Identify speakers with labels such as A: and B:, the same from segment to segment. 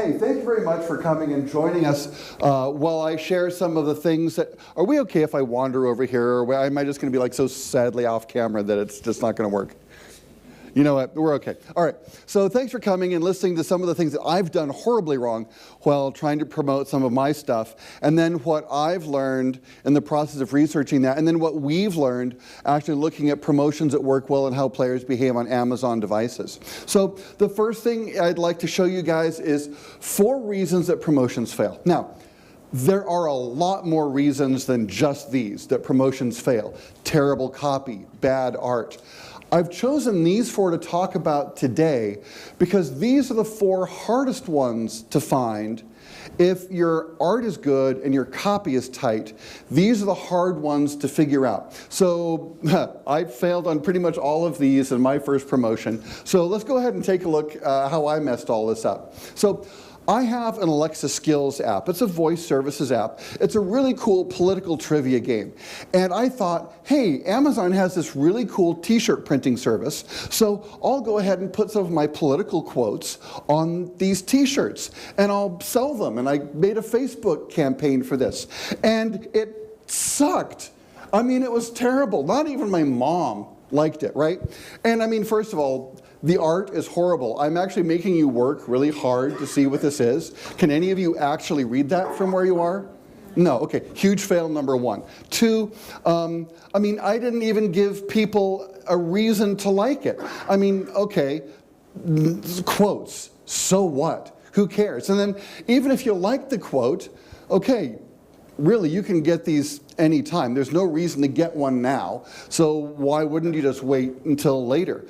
A: hey, thank you very much for coming and joining us while I share some of the things that, are we okay if I wander over here, or am I just going to be like so sadly off camera that it's just not going to work? You know what, we're okay. All right, so thanks for coming and listening to some of the things that I've done horribly wrong while trying to promote some of my stuff, and then what I've learned in the process of researching that, and then what we've learned actually looking at promotions that work well and how players behave on Amazon devices. So the first thing I'd like to show you guys is 4 reasons that promotions fail. Now, there are a lot more reasons than just these that promotions fail. Terrible copy, bad art. I've chosen these 4 to talk about today because these are the 4 hardest ones to find. If your art is good and your copy is tight, these are the hard ones to figure out. So I failed on pretty much all of these in my first promotion. So let's go ahead and take a look how I messed all this up. So I have an Alexa Skills app. It's a voice services app. It's a really cool political trivia game. And I thought, hey, Amazon has this really cool t-shirt printing service, so I'll go ahead and put some of my political quotes on these t-shirts, and I'll sell them. And I made a Facebook campaign for this. And it sucked. I mean, it was terrible. Not even my mom liked it, right? And I mean, first of all, the art is horrible. I'm actually making you work really hard to see what this is. Can any of you actually read that from where you are? No, okay, huge fail number 1. 2, I mean, I didn't even give people a reason to like it. I mean, okay, quotes, so what? Who cares? And then even if you like the quote, okay, really, you can get these anytime. There's no reason to get one now, so why wouldn't you just wait until later?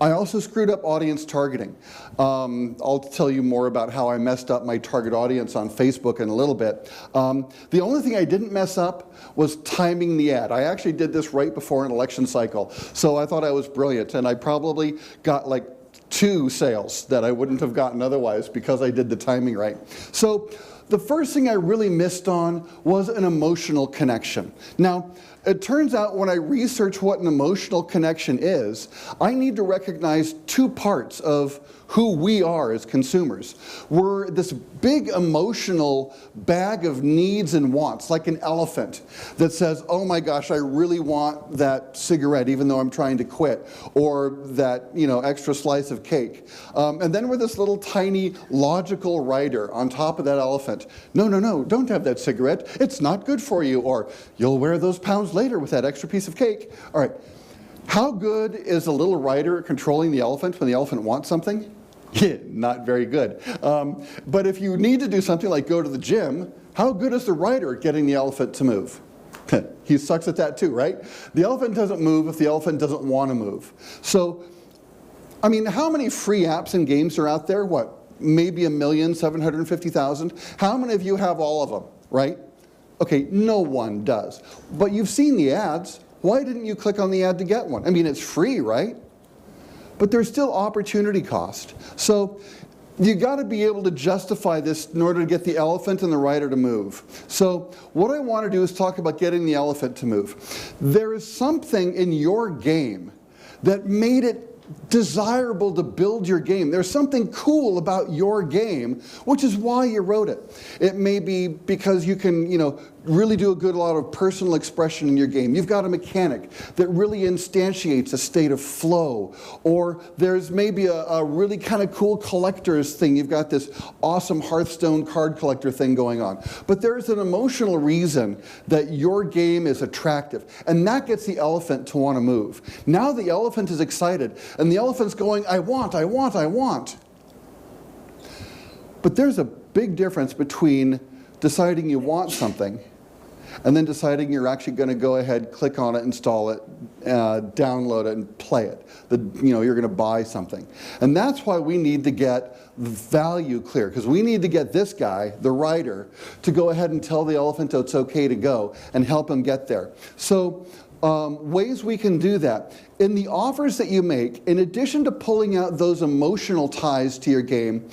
A: I also screwed up audience targeting. I'll tell you more about how I messed up my target audience on Facebook in a little bit. The only thing I didn't mess up was timing the ad. I actually did this right before an election cycle, so I thought I was brilliant, and I probably got like 2 sales that I wouldn't have gotten otherwise because I did the timing right. So the first thing I really missed on was an emotional connection. Now, it turns out when I research what an emotional connection is, I need to recognize 2 parts of who we are as consumers. We're this big emotional bag of needs and wants, like an elephant that says, oh my gosh, I really want that cigarette even though I'm trying to quit, or that, you know, extra slice of cake. And then we're this little tiny logical rider on top of that elephant. No, no, no, don't have that cigarette. It's not good for you, or you'll wear those pounds later with that extra piece of cake. All right, how good is a little rider at controlling the elephant when the elephant wants something? Yeah, not very good. But if you need to do something like go to the gym, how good is the rider at getting the elephant to move? He sucks at that too, right? The elephant doesn't move if the elephant doesn't want to move. So, I mean, how many free apps and games are out there? What, maybe 1,750,000? How many of you have all of them, right? Okay, no one does. But you've seen the ads. Why didn't you click on the ad to get one? I mean, it's free, right? But there's still opportunity cost. So you got to be able to justify this in order to get the elephant and the rider to move. So what I want to do is talk about getting the elephant to move. There is something in your game that made it desirable to build your game. There's something cool about your game, which is why you wrote it. It may be because you can, you know, really do a good lot of personal expression in your game. You've got a mechanic that really instantiates a state of flow, or there's maybe a really kind of cool collector's thing. You've got this awesome Hearthstone card collector thing going on. But there's an emotional reason that your game is attractive, and that gets the elephant to want to move. Now the elephant is excited, and the elephant's going, I want, I want, I want. But there's a big difference between deciding you want something and then deciding you're actually going to go ahead, click on it, install it, download it, and play it. You're going to buy something. And that's why we need to get value clear, because we need to get this guy, the writer, to go ahead and tell the elephant it's okay to go and help him get there. So ways we can do that. In the offers that you make, in addition to pulling out those emotional ties to your game,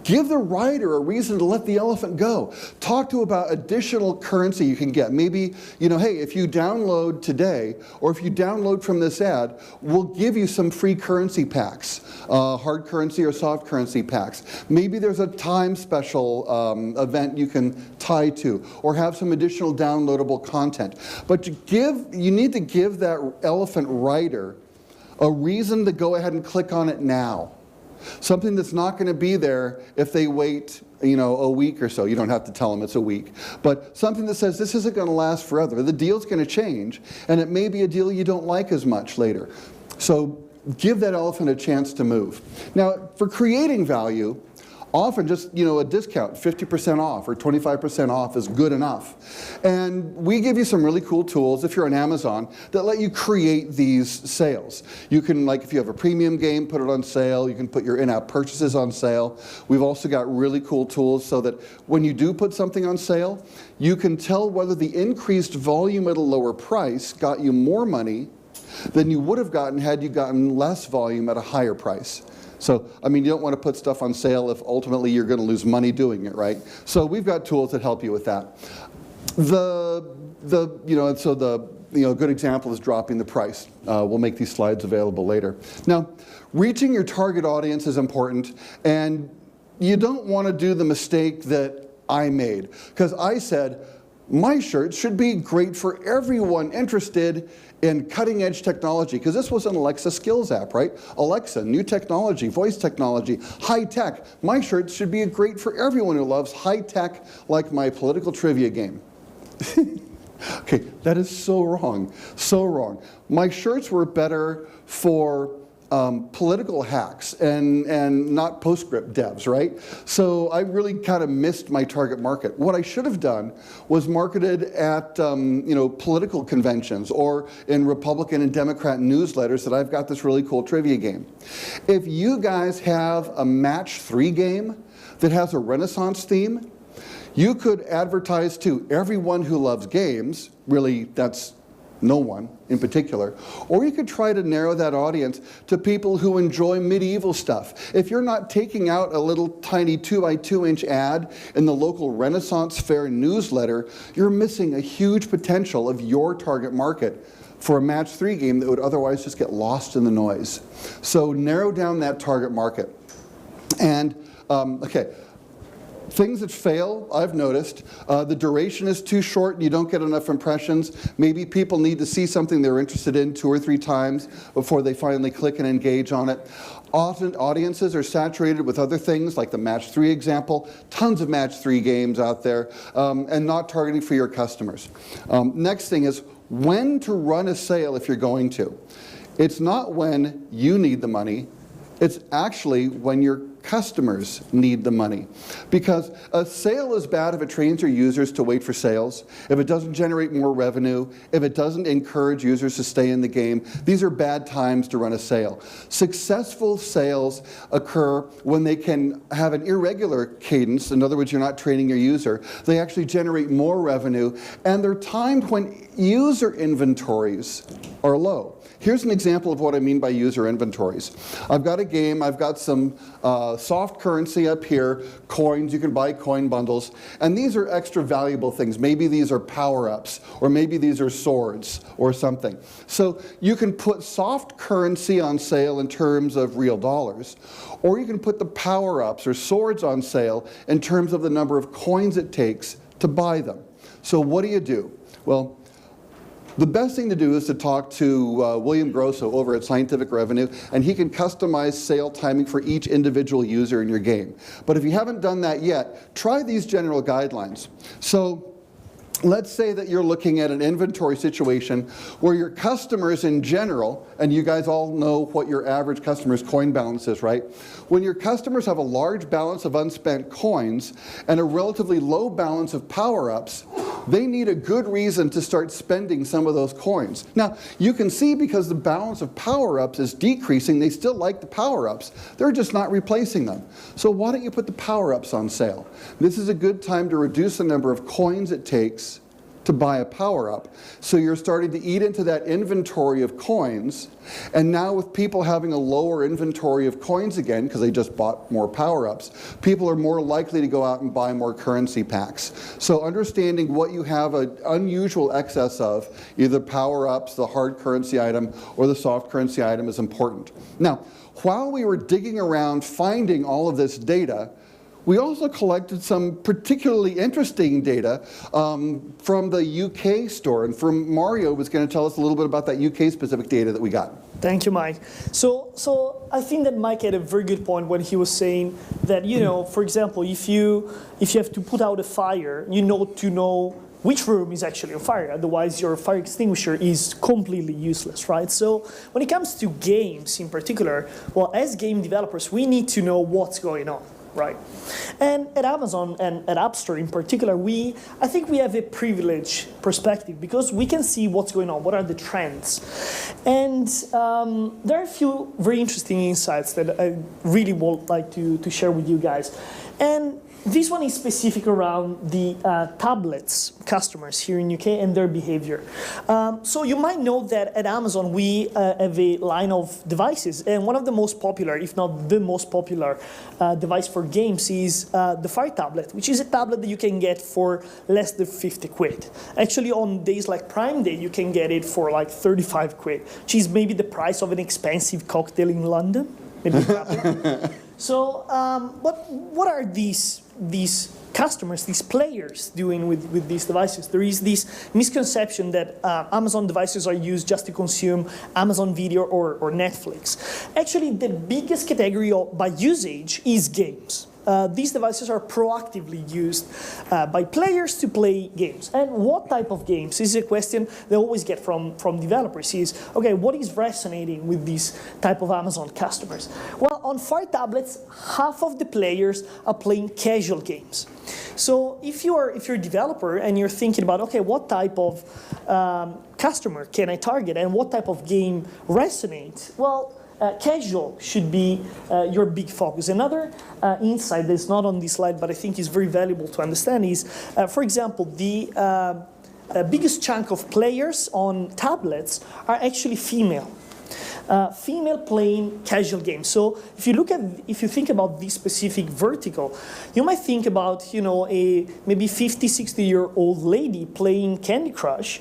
A: give the writer a reason to let the elephant go. Talk to about additional currency you can get. Maybe, hey, if you download today, or if you download from this ad, we'll give you some free currency packs, hard currency or soft currency packs. Maybe there's a time special event you can tie to, or have some additional downloadable content. But you need to give that elephant writer a reason to go ahead and click on it now. Something that's not going to be there if they wait, a week or so. You don't have to tell them it's a week. But something that says this isn't going to last forever. The deal's going to change, and it may be a deal you don't like as much later. So give that elephant a chance to move. Now, for creating value, often just, a discount, 50% off or 25% off is good enough. And we give you some really cool tools, if you're on Amazon, that let you create these sales. You can, if you have a premium game, put it on sale. You can put your in-app purchases on sale. We've also got really cool tools so that when you do put something on sale, you can tell whether the increased volume at a lower price got you more money than you would have gotten had you gotten less volume at a higher price. So, you don't want to put stuff on sale if ultimately you're going to lose money doing it, right? So we've got tools that help you with that. A good example is dropping the price. We'll make these slides available later. Now, reaching your target audience is important, and you don't want to do the mistake that I made, because I said, my shirt should be great for everyone interested in cutting-edge technology, because this was an Alexa skills app, right? Alexa, new technology, voice technology, high-tech. My shirt should be great for everyone who loves high-tech, like my political trivia game. Okay, that is so wrong, so wrong. My shirts were better for political hacks and not PostScript devs, right? So I really kind of missed my target market. What I should have done was marketed at political conventions or in Republican and Democrat newsletters that I've got this really cool trivia game. If you guys have a match 3 game that has a Renaissance theme, you could advertise to everyone who loves games. Really, that's no one in particular. Or you could try to narrow that audience to people who enjoy medieval stuff. If you're not taking out a little tiny 2x2-inch ad in the local Renaissance Fair newsletter, you're missing a huge potential of your target market for a match 3 game that would otherwise just get lost in the noise. So narrow down that target market. And, things that fail, I've noticed, the duration is too short and you don't get enough impressions. Maybe people need to see something they're interested in 2 or 3 times before they finally click and engage on it. Often audiences are saturated with other things, like the Match 3 example, tons of Match 3 games out there, and not targeting for your customers. Next thing is when to run a sale if you're going to. It's not when you need the money, it's actually when your customers need the money. Because a sale is bad if it trains your users to wait for sales, if it doesn't generate more revenue, if it doesn't encourage users to stay in the game. These are bad times to run a sale. Successful sales occur when they can have an irregular cadence. In other words, you're not training your user. They actually generate more revenue, and they're timed when user inventories are low. Here's an example of what I mean by user inventories. I've got a game, I've got some soft currency up here, coins, you can buy coin bundles, and these are extra valuable things. Maybe these are power-ups, or maybe these are swords or something. So you can put soft currency on sale in terms of real dollars, or you can put the power-ups or swords on sale in terms of the number of coins it takes to buy them. So what do? Well, the best thing to do is to talk to William Grosso over at Scientific Revenue, and he can customize sale timing for each individual user in your game. But if you haven't done that yet, try these general guidelines. So let's say that you're looking at an inventory situation where your customers in general, and you guys all know what your average customer's coin balance is, right? When your customers have a large balance of unspent coins and a relatively low balance of power-ups, they need a good reason to start spending some of those coins. Now, you can see because the balance of power-ups is decreasing, they still like the power-ups. They're just not replacing them. So why don't you put the power-ups on sale? This is a good time to reduce the number of coins it takes to buy a power-up. So you're starting to eat into that inventory of coins, and now with people having a lower inventory of coins again, because they just bought more power-ups, people are more likely to go out and buy more currency packs. So understanding what you have an unusual excess of, either power-ups, the hard currency item, or the soft currency item is important. Now, while we were digging around finding all of this data, we also collected some particularly interesting data from the UK store, and from Mario was going to tell us a little bit about that UK specific data that we got.
B: Thank you, Mike. So I think that Mike had a very good point when he was saying that, you know, for example, if you have to put out a fire, you know to know which room is actually on fire, otherwise your fire extinguisher is completely useless, right? So when it comes to games in particular, well, as game developers, we need to know what's going on. Right. And at Amazon and at App Store in particular, I think we have a privileged perspective because we can see what's going on, what are the trends. And there are a few very interesting insights that I really would like to share with you guys. And this one is specific around the tablets customers here in UK and their behavior. So you might know that at Amazon we have a line of devices, and one of the most popular, if not the most popular device for games is the Fire Tablet, which is a tablet that you can get for less than 50 quid. Actually, on days like Prime Day, you can get it for like 35 quid, which is maybe the price of an expensive cocktail in London. Maybe So what are these customers, these players doing with these devices? There is this misconception that Amazon devices are used just to consume Amazon Video or Netflix. Actually, the biggest category by usage is games. These devices are proactively used by players to play games. And what type of games? This is a question they always get from developers is, okay, what is resonating with these type of Amazon customers? Well, on Fire tablets, half of the players are playing casual games. So if you're a developer and you're thinking about, okay, what type of customer can I target and what type of game resonates? Well, casual should be your big focus. Another insight that's not on this slide, but I think is very valuable to understand is, for example, the biggest chunk of players on tablets are actually female. Female playing casual games. So if you think about this specific vertical, you might think about, you know, a maybe 50, 60-year-old lady playing Candy Crush,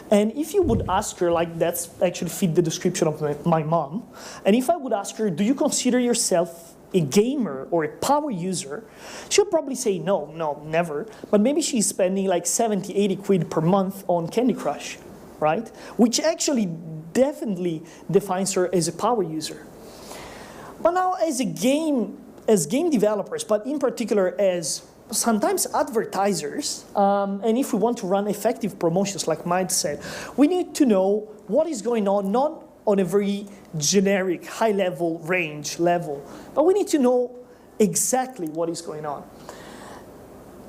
B: and if you would ask her, like that's actually fit the description of my mom, and if I would ask her, do you consider yourself a gamer or a power user, she'll probably say no, never, but maybe she's spending like 70, 80 quid per month on Candy Crush, right? Which actually definitely defines her as a power user. But now as game developers, but in particular as sometimes advertisers, and if we want to run effective promotions like Mike said, we need to know what is going on, not on a very generic, high-level range level, but we need to know exactly what is going on.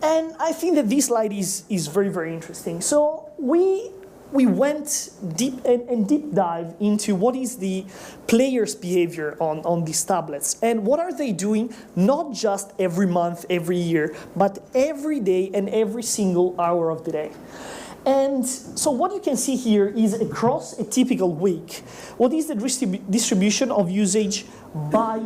B: And I think that this slide is very, very interesting. So we went deep dive into what is the players' behavior on these tablets and what are they doing not just every month, every year, but every day and every single hour of the day. And so what you can see here is across a typical week, what is the distribution of usage by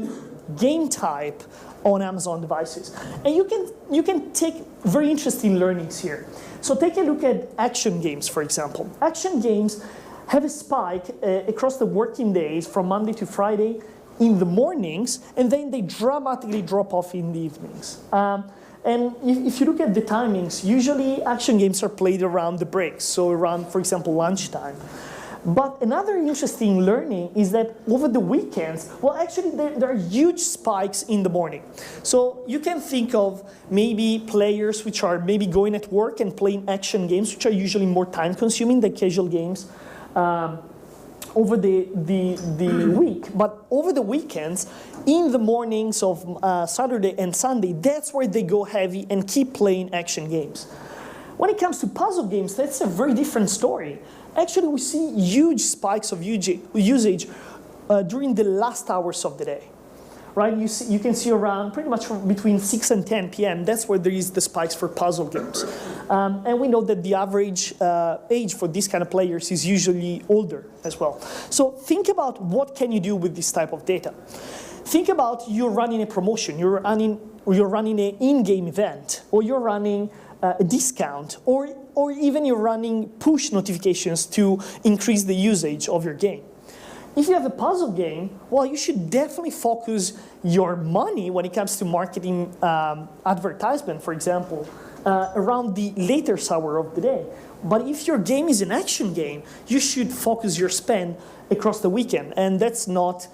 B: game type on Amazon devices. And you can take very interesting learnings here. So take a look at action games, for example. Action games have a spike across the working days from Monday to Friday in the mornings, and then they dramatically drop off in the evenings. And if you look at the timings, usually action games are played around the breaks, so around, for example, lunchtime. But another interesting learning is that over the weekends, well, actually there are huge spikes in the morning. So you can think of maybe players which are maybe going at work and playing action games, which are usually more time-consuming than casual games over the week. But over the weekends, in the mornings of Saturday and Sunday, that's where they go heavy and keep playing action games. When it comes to puzzle games, that's a very different story. Actually, we see huge spikes of usage during the last hours of the day, right? You can see around pretty much from between 6 and 10 p.m. That's where there is the spikes for puzzle games. And we know that the average age for these kind of players is usually older as well. So think about what can you do with this type of data. Think about you're running a promotion, you're running an in-game event, or you're running a discount, or even you're running push notifications to increase the usage of your game. If you have a puzzle game, well, you should definitely focus your money when it comes to marketing advertisement, for example, around the later hour of the day. But if your game is an action game, you should focus your spend across the weekend, and that's not.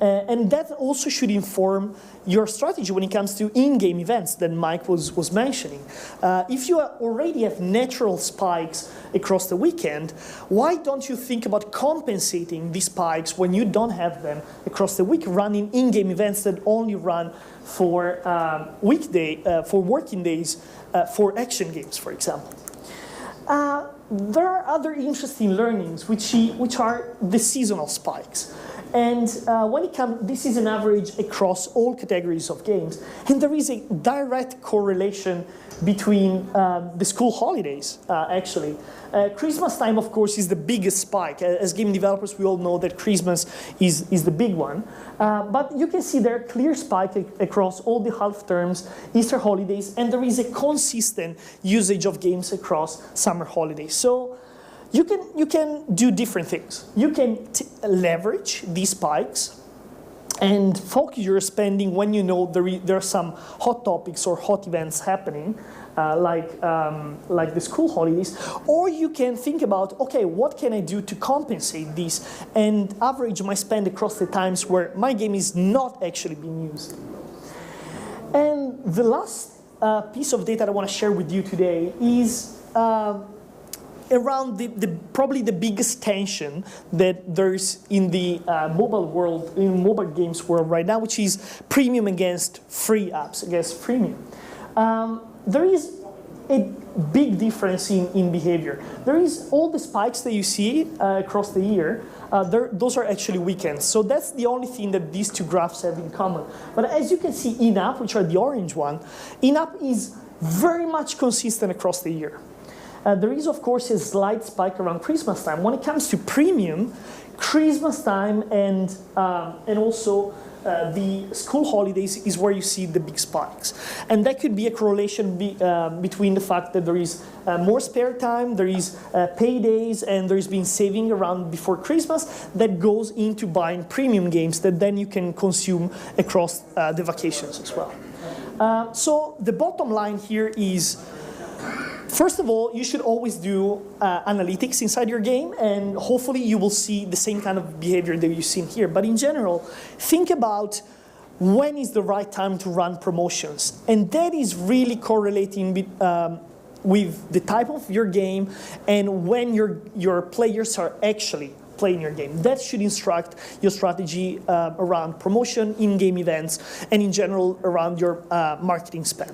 B: And that also should inform your strategy when it comes to in-game events that Mike was mentioning. If you already have natural spikes across the weekend, why don't you think about compensating these spikes when you don't have them across the week, running in-game events that only run for for working days, for action games, for example. There are other interesting learnings, which are the seasonal spikes. And when it comes, this is an average across all categories of games. And there is a direct correlation between the school holidays, actually. Christmas time, of course, is the biggest spike. As game developers, we all know that Christmas is the big one. But you can see there a clear spike across all the half terms, Easter holidays, and there is a consistent usage of games across summer holidays. So you can do different things. You can leverage these spikes and focus your spending when you know there are some hot topics or hot events happening, like the school holidays. Or you can think about, okay, what can I do to compensate this and average my spend across the times where my game is not actually being used. And the last piece of data I want to share with you today is around probably the biggest tension that there's in the mobile world, in mobile games world right now, which is premium against free apps, against freemium. There is a big difference in behavior. There is all the spikes that you see across the year, those are actually weekends. So that's the only thing that these two graphs have in common. But as you can see, in-app, which are the orange one, in-app is very much consistent across the year. There is, of course, a slight spike around Christmas time. When it comes to premium, Christmas time and also the school holidays is where you see the big spikes. And that could be a correlation between the fact that there is more spare time, there is paydays, and there is been saving around before Christmas that goes into buying premium games that then you can consume across the vacations as well. So the bottom line here is, first of all, you should always do analytics inside your game, and hopefully you will see the same kind of behavior that you've seen here. But in general, think about when is the right time to run promotions. And that is really correlating with the type of your game and when your players are actually playing your game. That should instruct your strategy around promotion, in-game events, and in general around your marketing spend.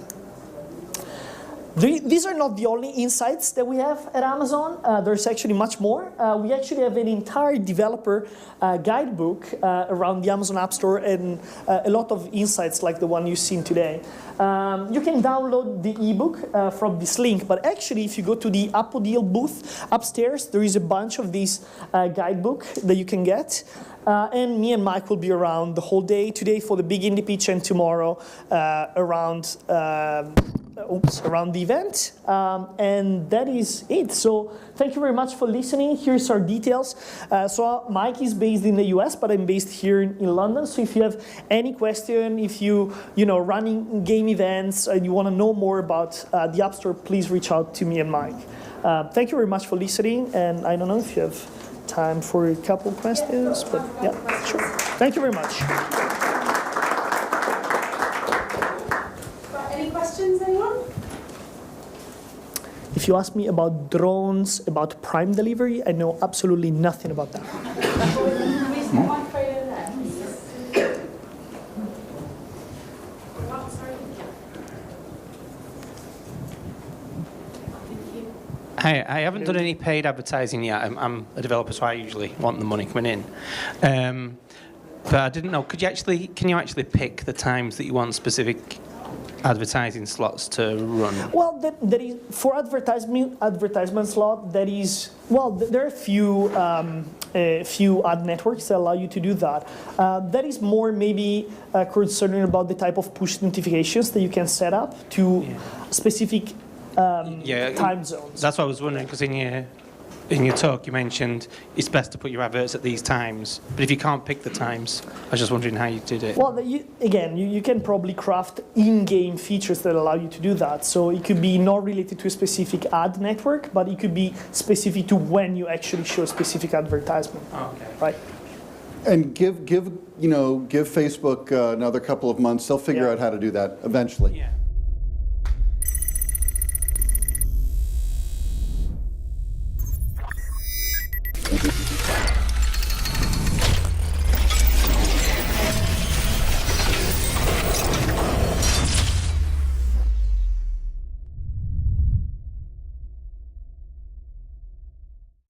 B: These are not the only insights that we have at Amazon. There's actually much more. We actually have an entire developer guidebook around the Amazon App Store and a lot of insights like the one you've seen today. You can download the ebook from this link, but actually if you go to the Apple booth upstairs, there is a bunch of these guidebook that you can get. And me and Mike will be around the whole day, today for the big indie pitch and tomorrow around the event. And that is it. So thank you very much for listening. Here's our details. So Mike is based in the US, but I'm based here in London. So if you have any question, if you running game events and you want to know more about the App Store, please reach out to me and Mike. Thank you very much for listening. And I don't know if you have time for a couple questions, but yeah, sure. Thank you very much.
C: Any questions, anyone?
B: If you ask me about drones, about Prime delivery, I know absolutely nothing about that.
D: Hi, I haven't done any paid advertising yet. I'm a developer, so I usually want the money coming in.
C: But I didn't know. Can you actually pick the times that you want specific advertising slots to run?
B: Well, that is for advertisement slot. That is there are a few ad networks that allow you to do that. That is more maybe concerning about the type of push notifications that you can set up to specific time zones.
C: That's what I was wondering, because in your talk you mentioned it's best to put your adverts at these times, but if you can't pick the times, I was just wondering how you did it.
B: Well, you can probably craft in-game features that allow you to do that. So it could be not related to a specific ad network, but it could be specific to when you actually show a specific advertisement.
C: Oh, okay.
B: Right.
A: And give Facebook another couple of months. They'll figure
B: Yeah.
A: out how to do that eventually.
C: Yeah.